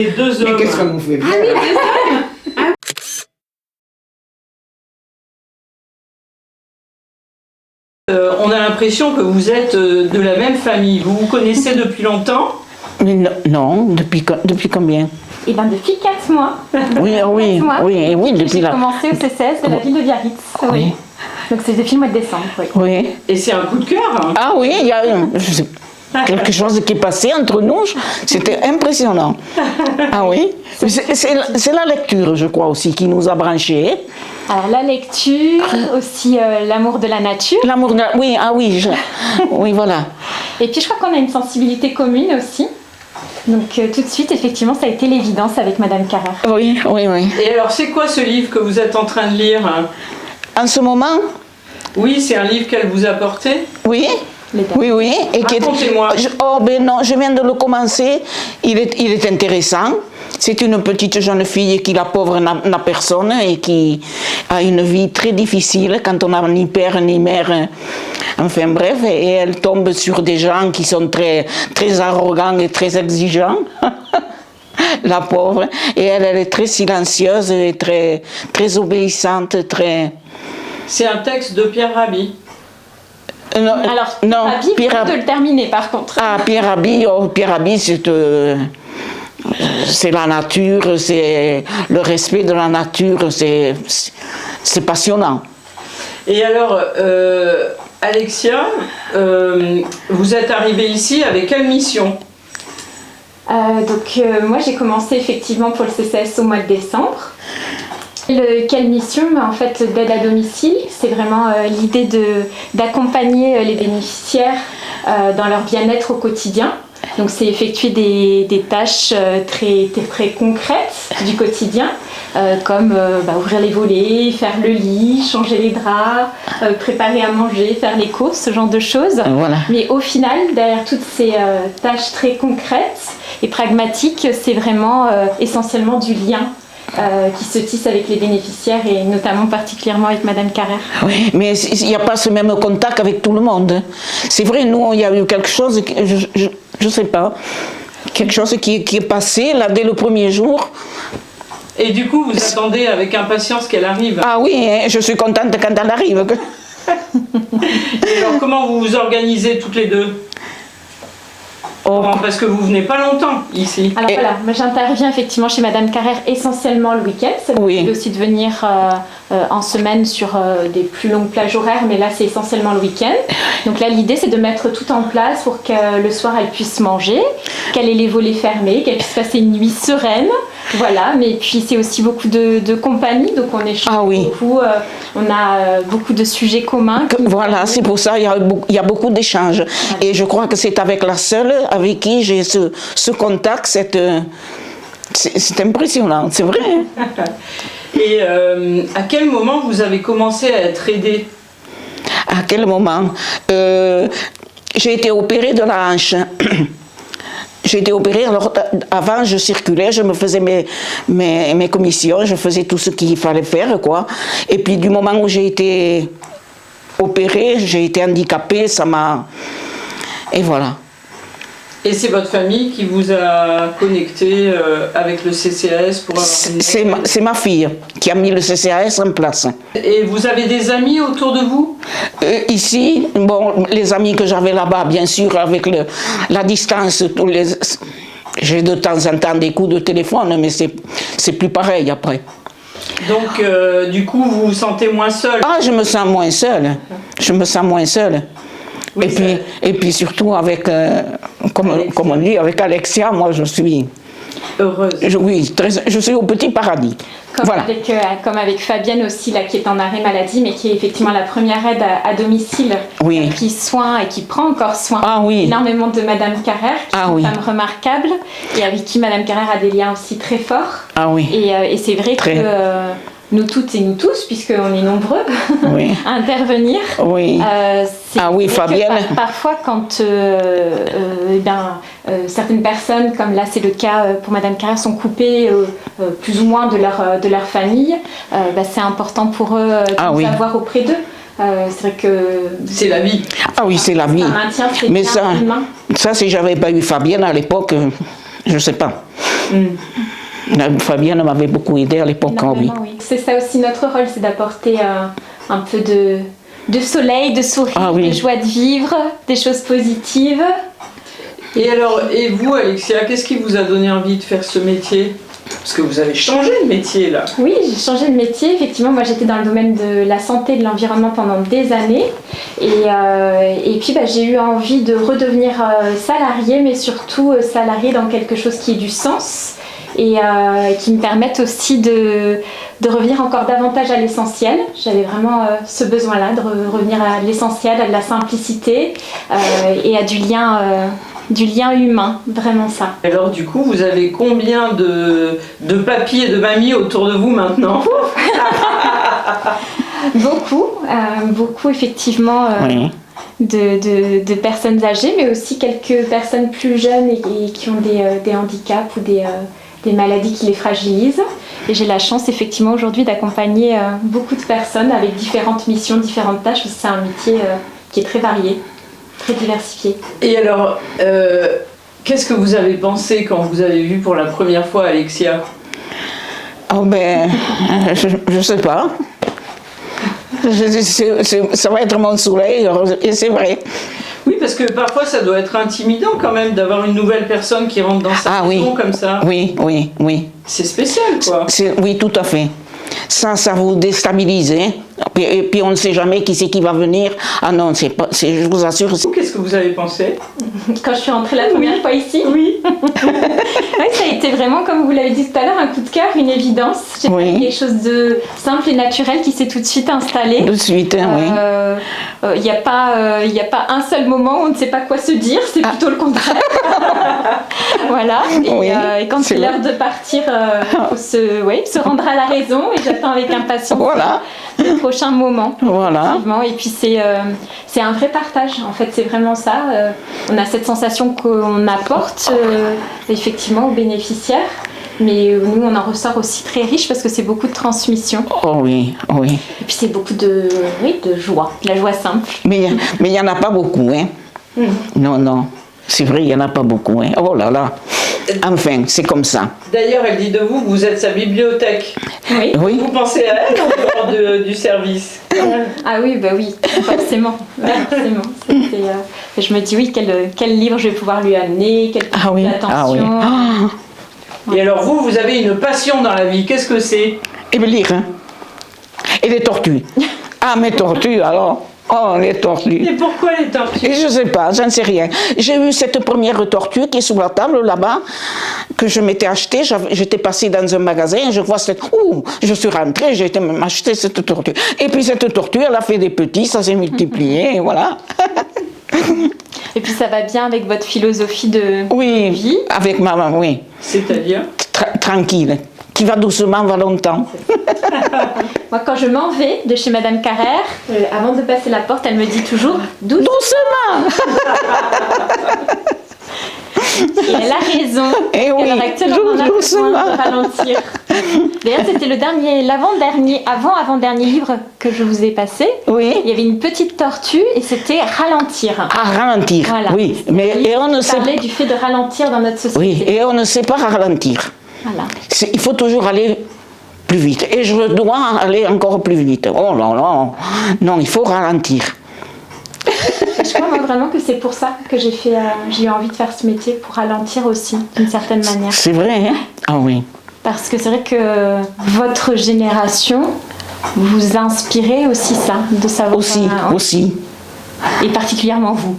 Les deux hommes. Mais qu'est-ce qu'on nous fait bien On a l'impression que vous êtes de la même famille. Vous vous connaissez depuis longtemps? Mais non, depuis combien? Et bien depuis 4 mois. Oui, 4 mois. oui, depuis J'ai là. commencé au CCS de la ville de Biarritz. Oui. Donc c'est depuis le mois de décembre. Oui. Oui. Et c'est un coup de cœur, hein? Ah oui, il y a quelque chose qui est passé entre nous, c'était impressionnant. Ah oui, c'est la lecture, je crois aussi, qui nous a branchés. Alors la lecture, aussi l'amour de la nature. L'amour, oui, ah oui, oui, voilà. Et puis je crois qu'on a une sensibilité commune aussi. Donc tout de suite, effectivement, ça a été l'évidence avec Madame Carrère. Oui, oui, oui. Et alors, c'est quoi ce livre que vous êtes en train de lire? En ce moment, Oui, c'est un livre qu'elle vous a porté? oui. Oui, oui. Racontez-moi. Oh, ben non, je viens de le commencer. Il est intéressant. C'est une petite jeune fille qui, la pauvre, n'a personne et qui a une vie très difficile quand on n'a ni père ni mère. Enfin bref, et elle tombe sur des gens qui sont très, très arrogants et très exigeants. La pauvre. Et elle est très silencieuse et très, très obéissante, très... C'est un texte de Pierre Rabhi. Alors, Pierre Rabhi, de le terminer par contre. Ah, Pierre Rabhi, c'est la nature, c'est le respect de la nature, c'est passionnant. Et alors, Alexia, vous êtes arrivée ici avec quelle mission? Moi j'ai commencé effectivement pour le CCS au mois de décembre. Quelle mission? En fait, d'aide à domicile, c'est vraiment l'idée d'accompagner les bénéficiaires dans leur bien-être au quotidien. Donc c'est effectuer des tâches très, très concrètes du quotidien, comme ouvrir les volets, faire le lit, changer les draps, préparer à manger, faire les courses, ce genre de choses. Voilà. Mais au final, derrière toutes ces tâches très concrètes et pragmatiques, c'est vraiment essentiellement du lien qui se tisse avec les bénéficiaires et notamment particulièrement avec Madame Carrère. Oui, mais il n'y a pas ce même contact avec tout le monde. C'est vrai, nous, il y a eu quelque chose, je ne sais pas, quelque chose qui est passé là dès le premier jour. Et du coup, vous attendez avec impatience qu'elle arrive? Ah oui, je suis contente quand elle arrive. Et alors, comment vous vous organisez toutes les deux? Parce que vous venez pas longtemps ici. Alors voilà, moi j'interviens effectivement chez Madame Carrère essentiellement le week-end. Ça nous permet aussi de venir en semaine sur des plus longues plages horaires, mais là c'est essentiellement le week-end. Donc là l'idée c'est de mettre tout en place pour que le soir elle puisse manger, qu'elle ait les volets fermés, qu'elle puisse passer une nuit sereine. Voilà, mais puis c'est aussi beaucoup de compagnie, donc on échange beaucoup, on a beaucoup de sujets communs. Voilà, c'est pour ça il y a beaucoup d'échanges. Voilà. Et je crois que c'est avec la seule avec qui j'ai ce contact, c'est impressionnant, c'est vrai. Et à quel moment vous avez commencé à être aidée? À quel moment? J'ai été opérée de la hanche. J'ai été opérée, alors avant je circulais, je me faisais mes commissions, je faisais tout ce qu'il fallait faire, quoi. Et puis du moment où j'ai été opérée, j'ai été handicapée, ça m'a... Et voilà. Et c'est votre famille qui vous a connecté avec le CCAS pour... C'est ma fille qui a mis le CCAS en place. Et vous avez des amis autour de vous? Ici, bon, les amis que j'avais là-bas, bien sûr, avec la distance, j'ai de temps en temps des coups de téléphone, mais c'est plus pareil après. Donc, du coup, vous vous sentez moins seule? Ah, je me sens moins seule. Je me sens moins seule. Oui, et puis surtout avec, comme on dit, avec Alexia, moi je suis heureuse. Je suis au petit paradis. Comme avec Fabienne aussi, là, qui est en arrêt maladie, mais qui est effectivement la première aide à domicile, qui soigne et qui prend encore soin énormément de Madame Carrère, qui est une femme remarquable et avec qui Madame Carrère a des liens aussi très forts. Et c'est vrai que... nous toutes et nous tous, puisqu'on est nombreux à intervenir. Fabienne. Parfois, quand certaines personnes, comme là c'est le cas pour Madame Carrère, sont coupées plus ou moins de leur famille, c'est important pour eux de nous avoir auprès d'eux. C'est vrai que... C'est la vie. Ah oui, c'est la vie. Ça maintient ces mais liens humains. Ça, si j'avais pas eu Fabienne à l'époque... Je ne sais pas. Fabienne m'avait beaucoup aidé à l'époque. Oui. Oui. C'est ça aussi notre rôle, c'est d'apporter un peu de soleil, de sourire, de joie de vivre, des choses positives. Et vous, Alexia, qu'est-ce qui vous a donné envie de faire ce métier? Parce que vous avez changé de métier là. Oui, j'ai changé de métier. Effectivement, moi j'étais dans le domaine de la santé et de l'environnement pendant des années. Et puis j'ai eu envie de redevenir salariée, mais surtout salariée dans quelque chose qui ait du sens et qui me permette aussi de revenir encore davantage à l'essentiel. J'avais vraiment ce besoin-là de revenir à l'essentiel, à de la simplicité et à du lien humain, vraiment ça. Alors du coup, vous avez combien de papis et de mamies autour de vous maintenant? Beaucoup effectivement de personnes âgées, mais aussi quelques personnes plus jeunes et qui ont des handicaps ou des maladies qui les fragilisent. Et j'ai la chance effectivement aujourd'hui d'accompagner beaucoup de personnes avec différentes missions, différentes tâches. C'est un métier qui est très varié, très diversifié. Et alors, qu'est-ce que vous avez pensé quand vous avez vu pour la première fois Alexia? Oh ben, je sais pas. Ça va être mon soleil, et c'est vrai. Oui, parce que parfois ça doit être intimidant quand même d'avoir une nouvelle personne qui rentre dans sa maison comme ça. Oui. C'est spécial quoi. Oui, tout à fait. Ça vous déstabilise. Hein? Et puis on ne sait jamais qui c'est qui va venir. Ah non, je vous assure. Qu'est-ce que vous avez pensé quand je suis rentrée la première fois ici? Oui. Oui, ça a été vraiment, comme vous l'avez dit tout à l'heure, un coup de cœur, une évidence. J'ai fait quelque chose de simple et naturel qui s'est tout de suite installé. Tout de suite, oui. Il n'y a pas un seul moment où on ne sait pas quoi se dire, c'est plutôt le contraire. Voilà. Et quand c'est l'heure de partir, il faut se rendre à la raison et j'attends avec impatience le prochain moment. Voilà. Et puis c'est un vrai partage, en fait, c'est vraiment ça. On a cette sensation qu'on apporte effectivement aux bénéficiaires, mais nous on en ressort aussi très riche parce que c'est beaucoup de transmission. Oh oui. Et puis c'est beaucoup de joie, de la joie simple. Mais il n'y en a pas beaucoup, hein. Non. C'est vrai, il n'y en a pas beaucoup, hein. Oh là là. Enfin, c'est comme ça. D'ailleurs, elle dit de vous, vous êtes sa bibliothèque. Oui. Vous pensez à elle en dehors du service? Ah oui, forcément. Je me dis quel livre je vais pouvoir lui amener, quelle attention. Et alors vous avez une passion dans la vie, qu'est-ce que c'est? Et me lire, hein. Et les tortues. Ah, mes tortues alors. Oh, les tortues. Et pourquoi les tortues? Et je sais pas, j'en sais rien. J'ai eu cette première tortue qui est sous la table là-bas, que je m'étais achetée. J'étais passée dans un magasin et je vois cette... je suis rentrée, j'ai été m'acheter cette tortue. Et puis cette tortue, elle a fait des petits, ça s'est multiplié, et voilà. Et puis ça va bien avec votre philosophie de vie? Oui, avec maman, oui. C'est-à-dire? Tranquille. Qui va doucement, va longtemps. Moi, quand je m'en vais de chez Madame Carrère, avant de passer la porte, elle me dit toujours « doucement !» Et elle a raison. Et oui, elle aurait tellement besoin de ralentir. D'ailleurs, c'était avant-dernier livre que je vous ai passé. Oui. Il y avait une petite tortue et c'était ralentir. Ah, ralentir, voilà. Oui. Mais on ne sait parlait du fait de ralentir dans notre société. Oui, et on ne sait pas ralentir. Voilà. Il faut toujours aller plus vite. Et je dois aller encore plus vite. Oh là là. Non, il faut ralentir. Je crois vraiment que c'est pour ça que j'ai eu envie de faire ce métier, pour ralentir aussi, d'une certaine manière. C'est vrai, hein? Ah oui. Parce que c'est vrai que votre génération, vous inspirez aussi ça, de savoir... Aussi. Et particulièrement vous.